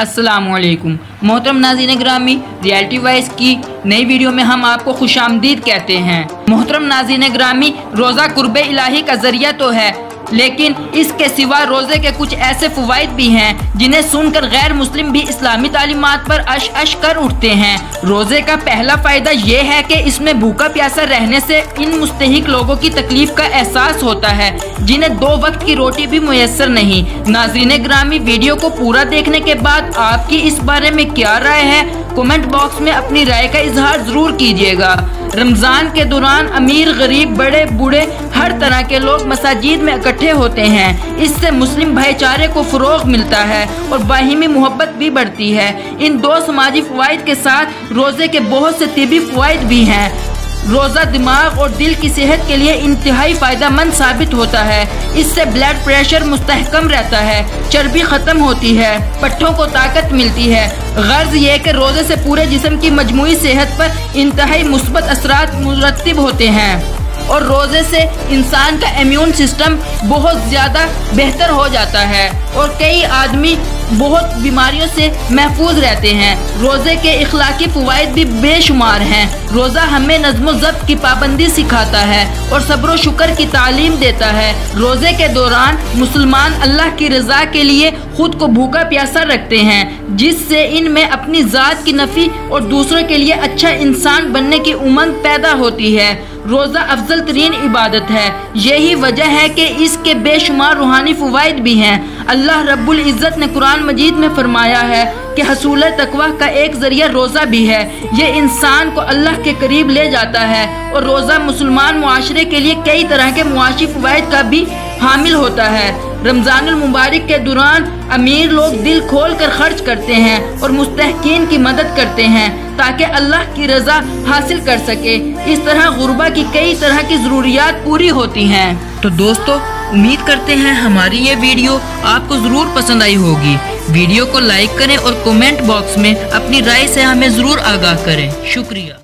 अस्सलामुअलैकुम मोहतरम नाज़रीन ग्रामी, रियलिटी वाइज की नई वीडियो में हम आपको खुशामदीद कहते हैं। मोहतरम नाज़रीन ग्रामी, रोज़ा कुर्बे इलाही का जरिया तो है, लेकिन इसके सिवा रोज़े के कुछ ऐसे फ़वाइद भी हैं जिन्हें सुनकर गैर मुस्लिम भी इस्लामी तालीमात पर अश अश कर उठते हैं। रोज़े का पहला फ़ायदा ये है कि इसमें भूखा प्यासा रहने से इन मुस्तहिक लोगों की तकलीफ़ का एहसास होता है जिन्हें 2 वक्त की रोटी भी मुयस्सर नहीं। नाज़रीन ग्रामी, वीडियो को पूरा देखने के बाद आपकी इस बारे में क्या राय है, कमेंट बॉक्स में अपनी राय का इजहार ज़रूर कीजिएगा। रमज़ान के दौरान अमीर गरीब बड़े बूढ़े हर तरह के लोग मसाजिद में इकट्ठे होते हैं। इससे मुस्लिम भाईचारे को फ़रोग़ मिलता है और बाहिमी मोहब्बत भी बढ़ती है। इन 2 समाजी फ़वाइद के साथ रोज़े के बहुत से तिबी फ़वाइद भी हैं। रोज़ा दिमाग और दिल की सेहत के लिए इंतहाई फ़ायदेमंद साबित होता है। इससे ब्लड प्रेशर मुस्तहकम रहता है, चर्बी ख़त्म होती है, पट्ठों को ताकत मिलती है। गर्ज ये कि रोज़े से पूरे जिस्म की मजमूई सेहत पर इंतहाई मुस्बत असरात मुरतब होते हैं और रोज़े से इंसान का इम्यून सिस्टम बहुत ज़्यादा बेहतर हो जाता है और कई आदमी बहुत बीमारियों से महफूज रहते हैं। रोज़े के इखलाकी फ़वाइद भी बेशुमार हैं। रोज़ा हमें नज़्म ज़ब्त की पाबंदी सिखाता है और सब्र व शुक्र की तालीम देता है। रोज़े के दौरान मुसलमान अल्लाह की रज़ा के लिए खुद को भूखा प्यासा रखते हैं, जिससे इनमें अपनी ज़ात की नफ़ी और दूसरों के लिए अच्छा इंसान बनने की उमंग पैदा होती है। रोज़ा अफजल तरीन इबादत है, यही वजह है कि इसके बेशुमार रूहानी फ़वाइद भी हैं। अल्लाह रब्बुल इज़्ज़त ने कुरान मजीद में फरमाया है कि हसूल तकवा का एक ज़रिया रोज़ा भी है। ये इंसान को अल्लाह के करीब ले जाता है और रोज़ा मुसलमान मुआशरे के लिए कई तरह के मुआशी फ़वाइद का भी हामिल होता है। रमज़ानुल मुबारक के दौरान अमीर लोग दिल खोल कर खर्च करते हैं और मुस्तहकीन की मदद करते हैं ताकि अल्लाह की रज़ा हासिल कर सके। इस तरह गुरबा की कई तरह की ज़रूरियात पूरी होती हैं। तो दोस्तों, उम्मीद करते हैं हमारी ये वीडियो आपको ज़रूर पसंद आई होगी। वीडियो को लाइक करें और कमेंट बॉक्स में अपनी राय से हमें ज़रूर आगाह करें। शुक्रिया।